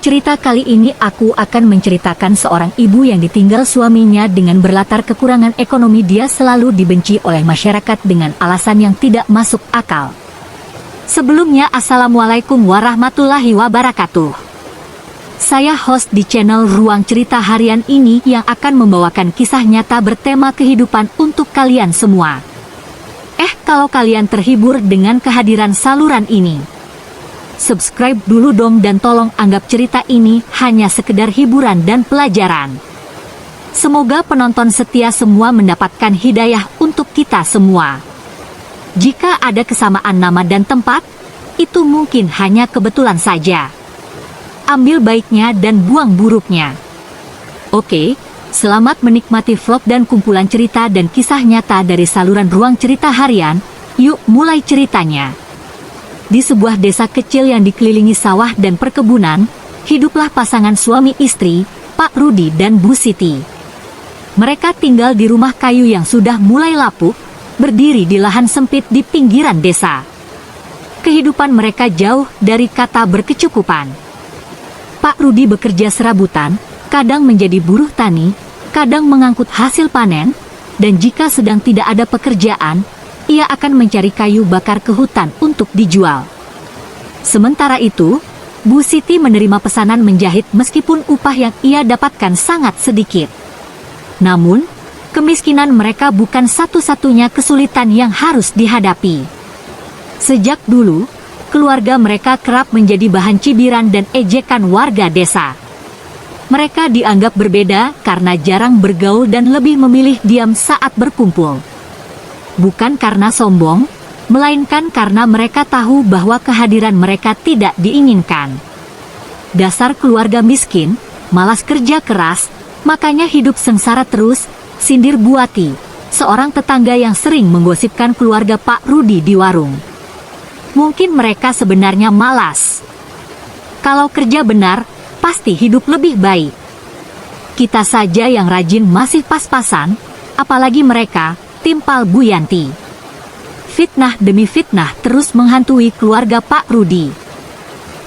cerita kali ini aku akan menceritakan seorang ibu yang ditinggal suaminya dengan berlatar kekurangan ekonomi. Dia selalu dibenci oleh masyarakat dengan alasan yang tidak masuk akal. Sebelumnya, Assalamualaikum warahmatullahi wabarakatuh. Saya host di channel Ruang Cerita Harian ini yang akan membawakan kisah nyata bertema kehidupan untuk kalian semua. Kalau kalian terhibur dengan kehadiran saluran ini, subscribe dulu dong dan tolong anggap cerita ini hanya sekedar hiburan dan pelajaran. Semoga penonton setia semua mendapatkan hidayah untuk kita semua. Jika ada kesamaan nama dan tempat, itu mungkin hanya kebetulan saja. Ambil baiknya dan buang buruknya. Oke, selamat menikmati vlog dan kumpulan cerita dan kisah nyata dari saluran Ruang Cerita Harian. Yuk mulai ceritanya. Di sebuah desa kecil yang dikelilingi sawah dan perkebunan, hiduplah pasangan suami istri, Pak Rudi dan Bu Siti. Mereka tinggal di rumah kayu yang sudah mulai lapuk, berdiri di lahan sempit di pinggiran desa. Kehidupan mereka jauh dari kata berkecukupan. Pak Rudi bekerja serabutan, kadang menjadi buruh tani, kadang mengangkut hasil panen, dan jika sedang tidak ada pekerjaan, ia akan mencari kayu bakar ke hutan untuk dijual. Sementara itu, Bu Siti menerima pesanan menjahit meskipun upah yang ia dapatkan sangat sedikit. Namun, kemiskinan mereka bukan satu-satunya kesulitan yang harus dihadapi. Sejak dulu, keluarga mereka kerap menjadi bahan cibiran dan ejekan warga desa. Mereka dianggap berbeda karena jarang bergaul dan lebih memilih diam saat berkumpul. Bukan karena sombong, melainkan karena mereka tahu bahwa kehadiran mereka tidak diinginkan. Dasar keluarga miskin, malas kerja keras, makanya hidup sengsara terus, sindir Buati, seorang tetangga yang sering menggosipkan keluarga Pak Rudi di warung. Mungkin mereka sebenarnya malas. Kalau kerja benar, pasti hidup lebih baik. Kita saja yang rajin masih pas-pasan, apalagi mereka, timpal Bu Yanti. Fitnah demi fitnah terus menghantui keluarga Pak Rudi.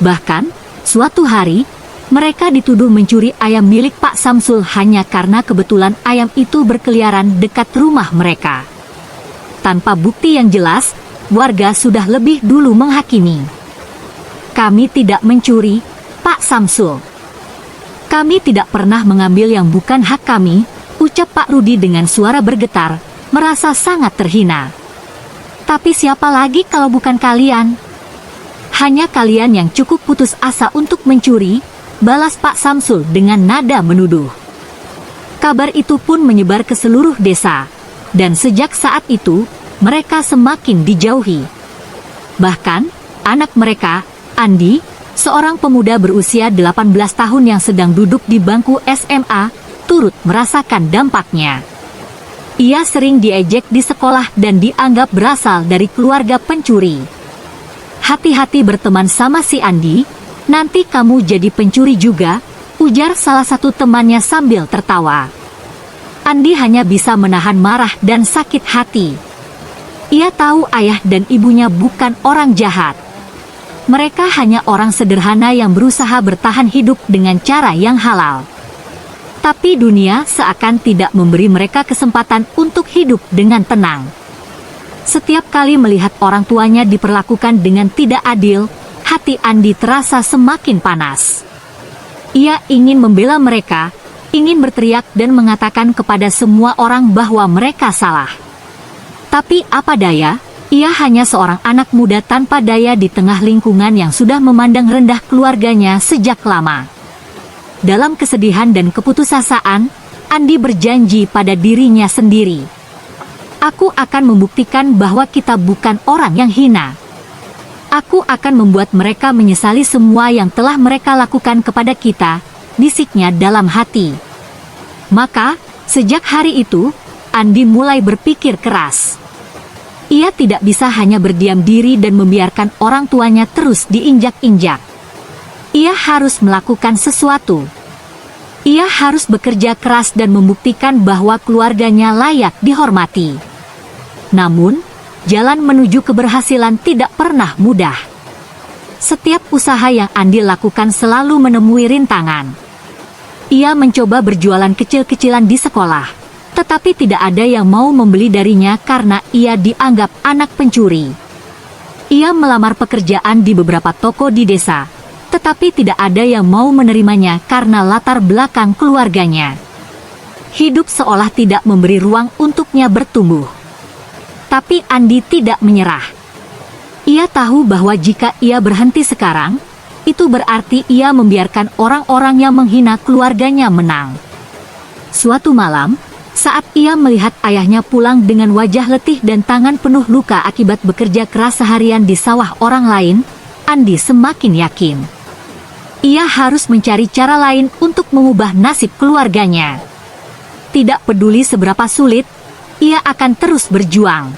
Bahkan, suatu hari, mereka dituduh mencuri ayam milik Pak Samsul hanya karena kebetulan ayam itu berkeliaran dekat rumah mereka. Tanpa bukti yang jelas, warga sudah lebih dulu menghakimi. Kami tidak mencuri, Pak Samsul. Kami tidak pernah mengambil yang bukan hak kami, ucap Pak Rudi dengan suara bergetar, merasa sangat terhina. Tapi siapa lagi kalau bukan kalian? Hanya kalian yang cukup putus asa untuk mencuri, balas Pak Samsul dengan nada menuduh. Kabar itu pun menyebar ke seluruh desa, dan sejak saat itu, mereka semakin dijauhi. Bahkan, anak mereka, Andi, seorang pemuda berusia 18 tahun yang sedang duduk di bangku SMA, turut merasakan dampaknya. Ia sering diejek di sekolah dan dianggap berasal dari keluarga pencuri. Hati-hati berteman sama si Andi, nanti kamu jadi pencuri juga, ujar salah satu temannya sambil tertawa. Andi hanya bisa menahan marah dan sakit hati. Ia tahu ayah dan ibunya bukan orang jahat. Mereka hanya orang sederhana yang berusaha bertahan hidup dengan cara yang halal. Tapi dunia seakan tidak memberi mereka kesempatan untuk hidup dengan tenang. Setiap kali melihat orang tuanya diperlakukan dengan tidak adil, hati Andi terasa semakin panas. Ia ingin membela mereka, ingin berteriak dan mengatakan kepada semua orang bahwa mereka salah. Tapi apa daya, ia hanya seorang anak muda tanpa daya di tengah lingkungan yang sudah memandang rendah keluarganya sejak lama. Dalam kesedihan dan keputusasaan, Andi berjanji pada dirinya sendiri. Aku akan membuktikan bahwa kita bukan orang yang hina. Aku akan membuat mereka menyesali semua yang telah mereka lakukan kepada kita, bisiknya dalam hati. Maka, sejak hari itu, Andi mulai berpikir keras. Ia tidak bisa hanya berdiam diri dan membiarkan orang tuanya terus diinjak-injak. Ia harus melakukan sesuatu. Ia harus bekerja keras dan membuktikan bahwa keluarganya layak dihormati. Namun, jalan menuju keberhasilan tidak pernah mudah. Setiap usaha yang Andi lakukan selalu menemui rintangan. Ia mencoba berjualan kecil-kecilan di sekolah, tetapi tidak ada yang mau membeli darinya karena ia dianggap anak pencuri. Ia melamar pekerjaan di beberapa toko di desa, tetapi tidak ada yang mau menerimanya karena latar belakang keluarganya. Hidup seolah tidak memberi ruang untuknya bertumbuh. Tapi Andi tidak menyerah. Ia tahu bahwa jika ia berhenti sekarang, itu berarti ia membiarkan orang-orang yang menghina keluarganya menang. Suatu malam, saat ia melihat ayahnya pulang dengan wajah letih dan tangan penuh luka akibat bekerja keras seharian di sawah orang lain, Andi semakin yakin. Ia harus mencari cara lain untuk mengubah nasib keluarganya. Tidak peduli seberapa sulit, ia akan terus berjuang.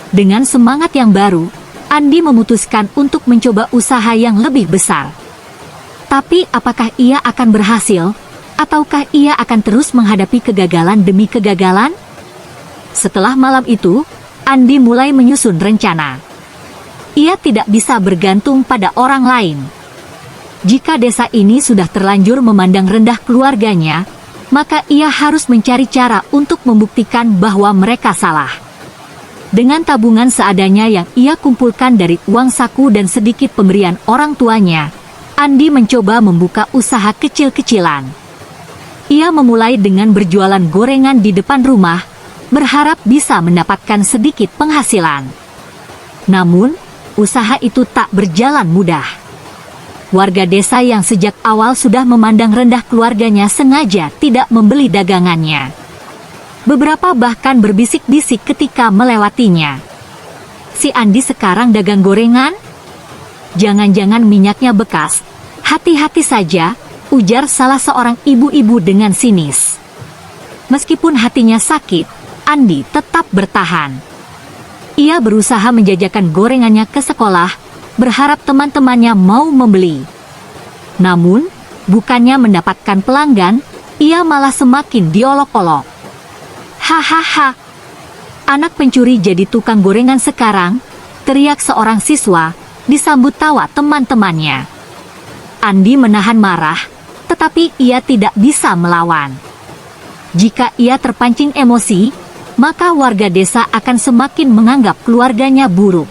Dengan semangat yang baru, Andi memutuskan untuk mencoba usaha yang lebih besar. Tapi apakah ia akan berhasil? Ataukah ia akan terus menghadapi kegagalan demi kegagalan? Setelah malam itu, Andi mulai menyusun rencana. Ia tidak bisa bergantung pada orang lain. Jika desa ini sudah terlanjur memandang rendah keluarganya, maka ia harus mencari cara untuk membuktikan bahwa mereka salah. Dengan tabungan seadanya yang ia kumpulkan dari uang saku dan sedikit pemberian orang tuanya, Andi mencoba membuka usaha kecil-kecilan. Ia memulai dengan berjualan gorengan di depan rumah, berharap bisa mendapatkan sedikit penghasilan. Namun, usaha itu tak berjalan mudah. Warga desa yang sejak awal sudah memandang rendah keluarganya sengaja tidak membeli dagangannya. Beberapa bahkan berbisik-bisik ketika melewatinya. Si Andi sekarang dagang gorengan? Jangan-jangan minyaknya bekas. Hati-hati saja, ujar salah seorang ibu-ibu dengan sinis. Meskipun hatinya sakit, Andi tetap bertahan. Ia berusaha menjajakan gorengannya ke sekolah, berharap teman-temannya mau membeli. Namun, bukannya mendapatkan pelanggan, ia malah semakin diolok-olok. Hahaha, anak pencuri jadi tukang gorengan sekarang, teriak seorang siswa, disambut tawa teman-temannya. Andi menahan marah, tetapi ia tidak bisa melawan. Jika ia terpancing emosi, maka warga desa akan semakin menganggap keluarganya buruk.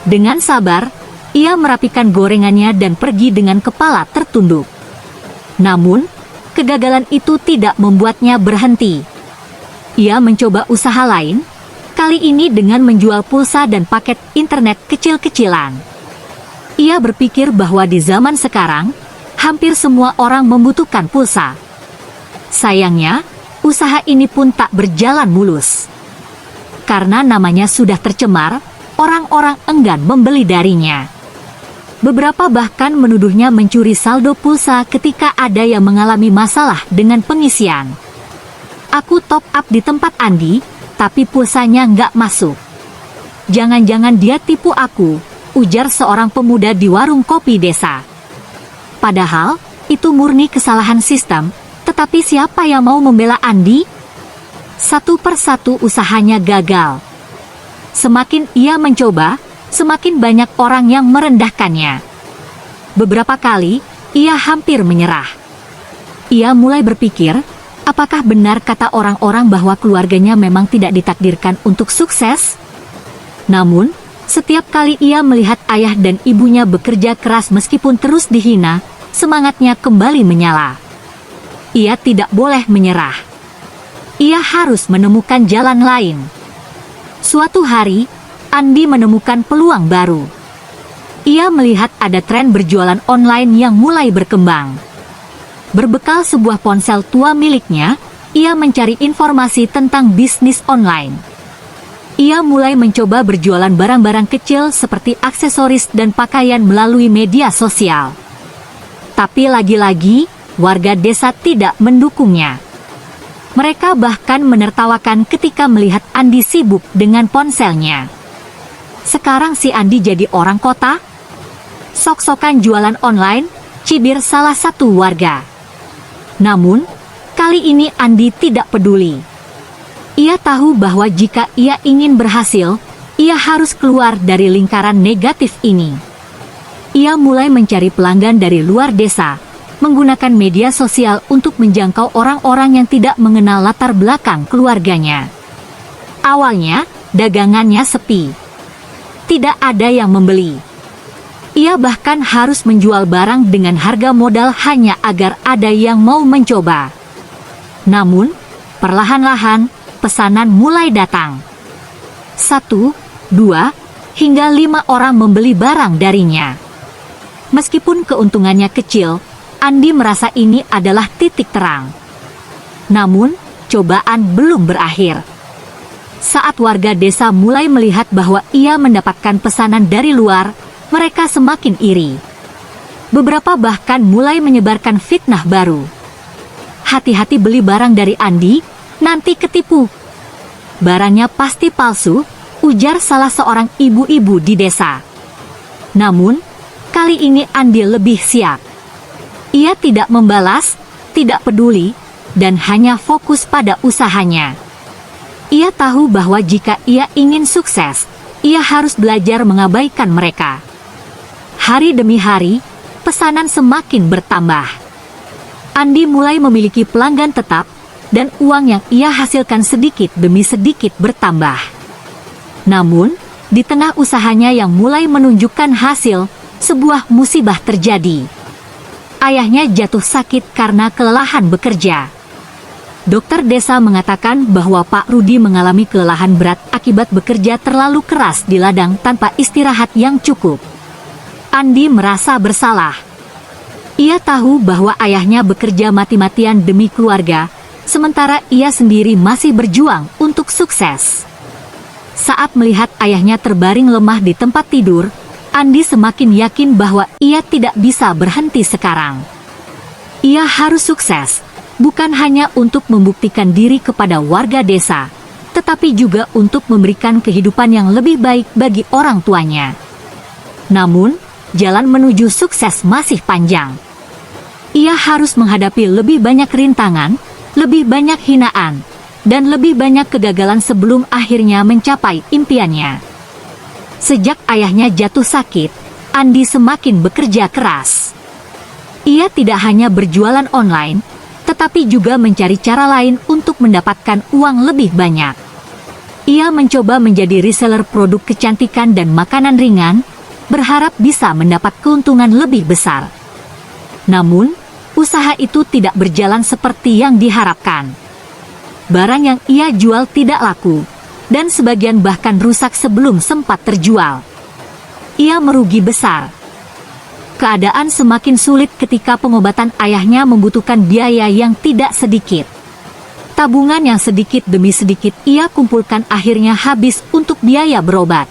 Dengan sabar, ia merapikan gorengannya dan pergi dengan kepala tertunduk. Namun, kegagalan itu tidak membuatnya berhenti. Ia mencoba usaha lain, kali ini dengan menjual pulsa dan paket internet kecil-kecilan. Ia berpikir bahwa di zaman sekarang, hampir semua orang membutuhkan pulsa. Sayangnya, usaha ini pun tak berjalan mulus. Karena namanya sudah tercemar, orang-orang enggan membeli darinya. Beberapa bahkan menuduhnya mencuri saldo pulsa ketika ada yang mengalami masalah dengan pengisian. Aku top up di tempat Andi, tapi pulsanya nggak masuk. Jangan-jangan dia tipu aku, ujar seorang pemuda di warung kopi desa. Padahal, itu murni kesalahan sistem, tetapi siapa yang mau membela Andi? Satu persatu usahanya gagal. Semakin ia mencoba, semakin banyak orang yang merendahkannya. Beberapa kali, ia hampir menyerah. Ia mulai berpikir, apakah benar kata orang-orang bahwa keluarganya memang tidak ditakdirkan untuk sukses? Namun, setiap kali ia melihat ayah dan ibunya bekerja keras meskipun terus dihina, semangatnya kembali menyala. Ia tidak boleh menyerah. Ia harus menemukan jalan lain. Suatu hari, Andi menemukan peluang baru. Ia melihat ada tren berjualan online yang mulai berkembang. Berbekal sebuah ponsel tua miliknya, ia mencari informasi tentang bisnis online. Ia mulai mencoba berjualan barang-barang kecil seperti aksesoris dan pakaian melalui media sosial. Tapi lagi-lagi, warga desa tidak mendukungnya. Mereka bahkan menertawakan ketika melihat Andi sibuk dengan ponselnya. Sekarang si Andi jadi orang kota? Sok-sokan jualan online, cibir salah satu warga. Namun, kali ini Andi tidak peduli. Ia tahu bahwa jika ia ingin berhasil, ia harus keluar dari lingkaran negatif ini. ia mulai mencari pelanggan dari luar desa, menggunakan media sosial untuk menjangkau orang-orang yang tidak mengenal latar belakang keluarganya. Awalnya, dagangannya sepi. Tidak ada yang membeli. Ia bahkan harus menjual barang dengan harga modal hanya agar ada yang mau mencoba. Namun, perlahan-lahan, pesanan mulai datang. 1, 2, hingga 5 orang membeli barang darinya. Meskipun keuntungannya kecil, Andi merasa ini adalah titik terang. Namun, cobaan belum berakhir. Saat warga desa mulai melihat bahwa ia mendapatkan pesanan dari luar, mereka semakin iri. Beberapa bahkan mulai menyebarkan fitnah baru. Hati-hati beli barang dari Andi, nanti ketipu. Barangnya pasti palsu, ujar salah seorang ibu-ibu di desa. Namun, kali ini Andi lebih siap. Ia tidak membalas, tidak peduli, dan hanya fokus pada usahanya. Ia tahu bahwa jika ia ingin sukses, ia harus belajar mengabaikan mereka. Hari demi hari, pesanan semakin bertambah. Andi mulai memiliki pelanggan tetap, dan uang yang ia hasilkan sedikit demi sedikit bertambah. Namun, di tengah usahanya yang mulai menunjukkan hasil, sebuah musibah terjadi. Ayahnya jatuh sakit karena kelelahan bekerja. Dokter desa mengatakan bahwa Pak Rudi mengalami kelelahan berat akibat bekerja terlalu keras di ladang tanpa istirahat yang cukup. Andi merasa bersalah. Ia tahu bahwa ayahnya bekerja mati-matian demi keluarga, sementara ia sendiri masih berjuang untuk sukses. Saat melihat ayahnya terbaring lemah di tempat tidur, Andi semakin yakin bahwa ia tidak bisa berhenti sekarang. Ia harus sukses, bukan hanya untuk membuktikan diri kepada warga desa, tetapi juga untuk memberikan kehidupan yang lebih baik bagi orang tuanya. Namun, jalan menuju sukses masih panjang. Ia harus menghadapi lebih banyak rintangan, lebih banyak hinaan, dan lebih banyak kegagalan sebelum akhirnya mencapai impiannya. Sejak ayahnya jatuh sakit, Andi semakin bekerja keras. Ia tidak hanya berjualan online, tetapi juga mencari cara lain untuk mendapatkan uang lebih banyak. Ia mencoba menjadi reseller produk kecantikan dan makanan ringan, berharap bisa mendapat keuntungan lebih besar. Namun, usaha itu tidak berjalan seperti yang diharapkan. Barang yang ia jual tidak laku, dan sebagian bahkan rusak sebelum sempat terjual. Ia merugi besar. Keadaan semakin sulit ketika pengobatan ayahnya membutuhkan biaya yang tidak sedikit. Tabungan yang sedikit demi sedikit ia kumpulkan akhirnya habis untuk biaya berobat.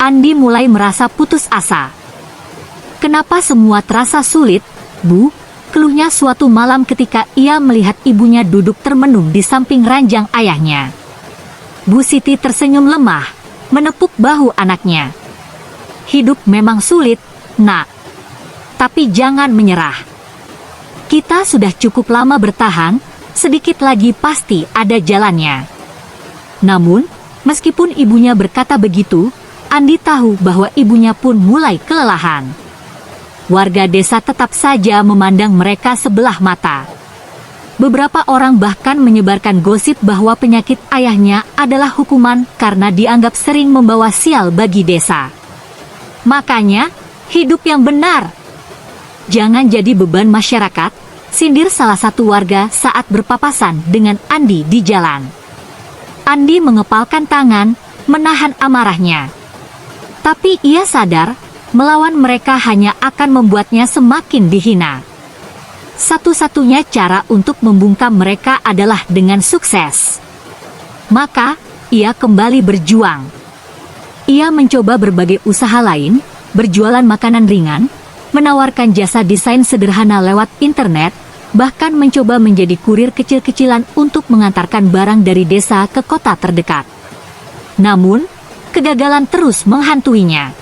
Andi mulai merasa putus asa. "Kenapa semua terasa sulit, Bu?" keluhnya suatu malam ketika ia melihat ibunya duduk termenung di samping ranjang ayahnya. Bu Siti tersenyum lemah, menepuk bahu anaknya. "Hidup memang sulit, Nak. Tapi jangan menyerah. Kita sudah cukup lama bertahan, sedikit lagi pasti ada jalannya." Namun, meskipun ibunya berkata begitu, Andi tahu bahwa ibunya pun mulai kelelahan. Warga desa tetap saja memandang mereka sebelah mata. Beberapa orang bahkan menyebarkan gosip bahwa penyakit ayahnya adalah hukuman karena dianggap sering membawa sial bagi desa. "Makanya, hidup yang benar. Jangan jadi beban masyarakat," sindir salah satu warga saat berpapasan dengan Andi di jalan. Andi mengepalkan tangan, menahan amarahnya. Tapi ia sadar, melawan mereka hanya akan membuatnya semakin dihina. Satu-satunya cara untuk membungkam mereka adalah dengan sukses. Maka, ia kembali berjuang. Ia mencoba berbagai usaha lain, berjualan makanan ringan, menawarkan jasa desain sederhana lewat internet, bahkan mencoba menjadi kurir kecil-kecilan untuk mengantarkan barang dari desa ke kota terdekat. Namun, kegagalan terus menghantuinya.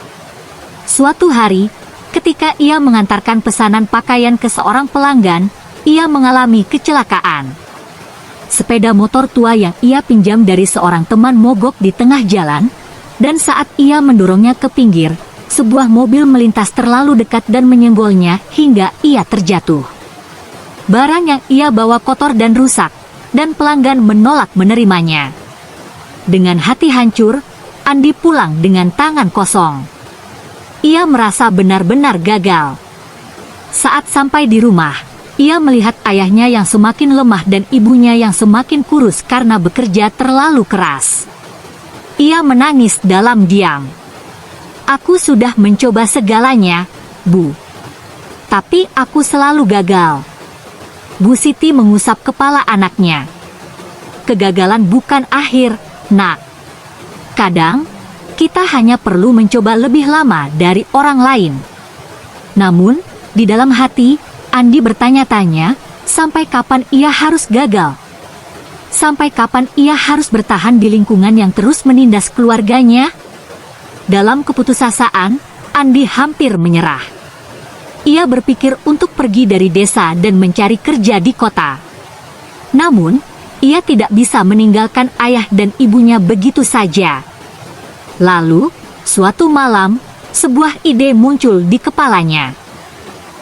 Suatu hari, ketika ia mengantarkan pesanan pakaian ke seorang pelanggan, ia mengalami kecelakaan. Sepeda motor tua yang ia pinjam dari seorang teman mogok di tengah jalan, dan saat ia mendorongnya ke pinggir, sebuah mobil melintas terlalu dekat dan menyenggolnya hingga ia terjatuh. Barang yang ia bawa kotor dan rusak, dan pelanggan menolak menerimanya. Dengan hati hancur, Andi pulang dengan tangan kosong. Ia merasa benar-benar gagal. Saat sampai di rumah, ia melihat ayahnya yang semakin lemah dan ibunya yang semakin kurus karena bekerja terlalu keras. Ia menangis dalam diam. "Aku sudah mencoba segalanya, Bu. Tapi aku selalu gagal." Bu Siti mengusap kepala anaknya. "Kegagalan bukan akhir, Nak. Kadang, kita hanya perlu mencoba lebih lama dari orang lain." Namun, di dalam hati, Andi bertanya-tanya, sampai kapan ia harus gagal? Sampai kapan ia harus bertahan di lingkungan yang terus menindas keluarganya? Dalam keputusasaan, Andi hampir menyerah. Ia berpikir untuk pergi dari desa dan mencari kerja di kota. Namun, ia tidak bisa meninggalkan ayah dan ibunya begitu saja. Lalu, suatu malam, sebuah ide muncul di kepalanya.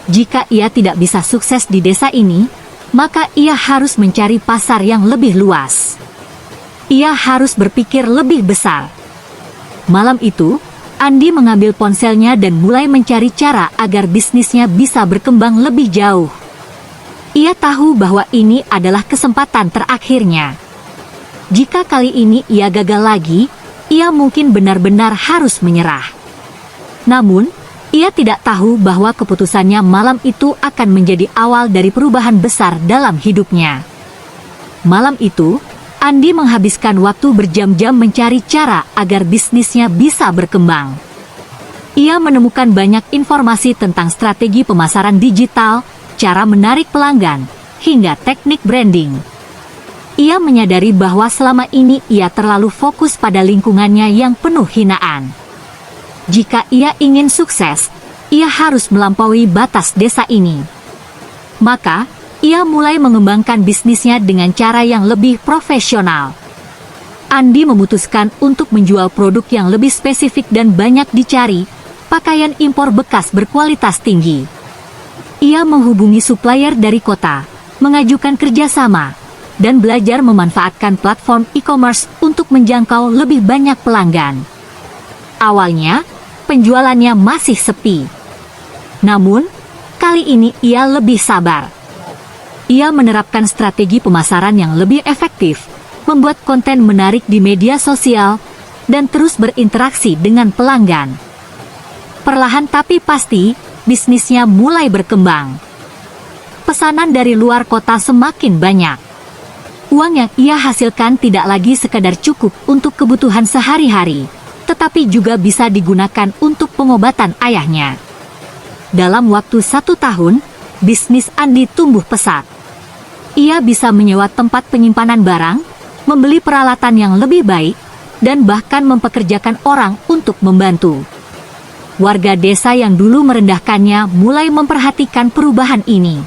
Jika ia tidak bisa sukses di desa ini, maka ia harus mencari pasar yang lebih luas. Ia harus berpikir lebih besar. Malam itu, Andi mengambil ponselnya dan mulai mencari cara agar bisnisnya bisa berkembang lebih jauh. Ia tahu bahwa ini adalah kesempatan terakhirnya. Jika kali ini ia gagal lagi, ia mungkin benar-benar harus menyerah. Namun, ia tidak tahu bahwa keputusannya malam itu akan menjadi awal dari perubahan besar dalam hidupnya. Malam itu, Andi menghabiskan waktu berjam-jam mencari cara agar bisnisnya bisa berkembang. Ia menemukan banyak informasi tentang strategi pemasaran digital, cara menarik pelanggan, hingga teknik branding. Ia menyadari bahwa selama ini ia terlalu fokus pada lingkungannya yang penuh hinaan. Jika ia ingin sukses, ia harus melampaui batas desa ini. Maka, ia mulai mengembangkan bisnisnya dengan cara yang lebih profesional. Andi memutuskan untuk menjual produk yang lebih spesifik dan banyak dicari, pakaian impor bekas berkualitas tinggi. Ia menghubungi supplier dari kota, mengajukan kerjasama, dan belajar memanfaatkan platform e-commerce untuk menjangkau lebih banyak pelanggan. Awalnya, penjualannya masih sepi. Namun, kali ini ia lebih sabar. Ia menerapkan strategi pemasaran yang lebih efektif, membuat konten menarik di media sosial, dan terus berinteraksi dengan pelanggan. Perlahan tapi pasti, bisnisnya mulai berkembang. Pesanan dari luar kota semakin banyak. Uang yang ia hasilkan tidak lagi sekadar cukup untuk kebutuhan sehari-hari, tetapi juga bisa digunakan untuk pengobatan ayahnya. Dalam waktu 1 tahun, bisnis Andi tumbuh pesat. Ia bisa menyewa tempat penyimpanan barang, membeli peralatan yang lebih baik, dan bahkan mempekerjakan orang untuk membantu. Warga desa yang dulu merendahkannya mulai memperhatikan perubahan ini.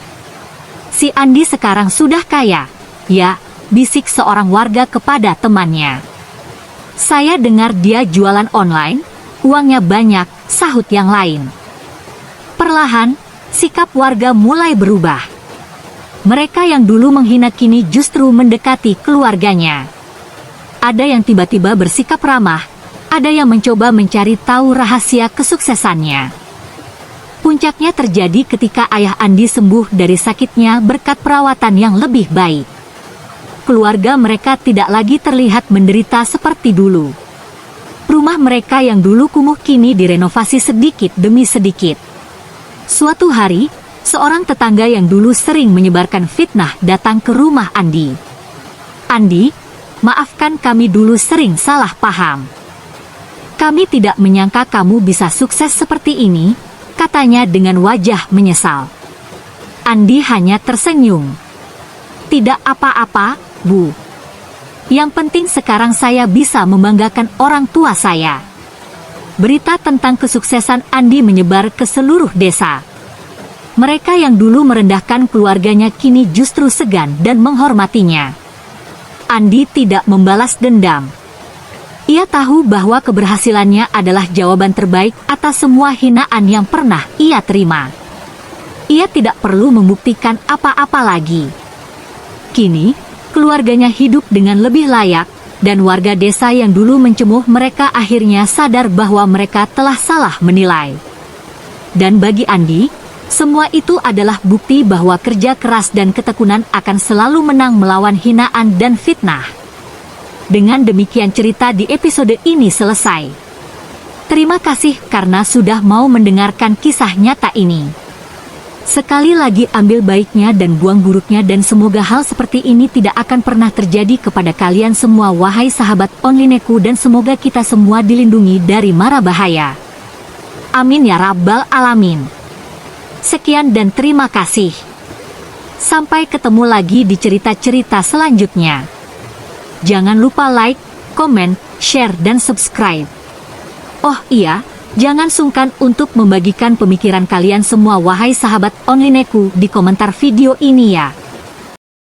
"Si Andi sekarang sudah kaya, ya," bisik seorang warga kepada temannya. "Saya dengar dia jualan online, uangnya banyak," sahut yang lain. Perlahan, sikap warga mulai berubah. Mereka yang dulu menghina kini justru mendekati keluarganya. Ada yang tiba-tiba bersikap ramah, ada yang mencoba mencari tahu rahasia kesuksesannya. Puncaknya terjadi ketika ayah Andi sembuh dari sakitnya berkat perawatan yang lebih baik. Keluarga mereka tidak lagi terlihat menderita seperti dulu. Rumah mereka yang dulu kumuh kini direnovasi sedikit demi sedikit. Suatu hari, seorang tetangga yang dulu sering menyebarkan fitnah datang ke rumah Andi. "Andi, maafkan kami dulu sering salah paham. Kami tidak menyangka kamu bisa sukses seperti ini," katanya dengan wajah menyesal. Andi hanya tersenyum. "Tidak apa-apa, Bu. Yang penting sekarang saya bisa membanggakan orang tua saya." Berita tentang kesuksesan Andi menyebar ke seluruh desa. Mereka yang dulu merendahkan keluarganya kini justru segan dan menghormatinya. Andi tidak membalas dendam. Ia tahu bahwa keberhasilannya adalah jawaban terbaik atas semua hinaan yang pernah ia terima. Ia tidak perlu membuktikan apa-apa lagi. Kini, keluarganya hidup dengan lebih layak, dan warga desa yang dulu mencemuh mereka akhirnya sadar bahwa mereka telah salah menilai. Dan bagi Andi, semua itu adalah bukti bahwa kerja keras dan ketekunan akan selalu menang melawan hinaan dan fitnah. Dengan demikian cerita di episode ini selesai. Terima kasih karena sudah mau mendengarkan kisah nyata ini. Sekali lagi ambil baiknya dan buang buruknya, dan semoga hal seperti ini tidak akan pernah terjadi kepada kalian semua wahai sahabat Onlineku, dan semoga kita semua dilindungi dari mara bahaya. Amin ya rabbal alamin. Sekian dan terima kasih. Sampai ketemu lagi di cerita-cerita selanjutnya. Jangan lupa like, komen, share, dan subscribe. Oh iya, jangan sungkan untuk membagikan pemikiran kalian semua wahai sahabat Onlineku di komentar video ini ya.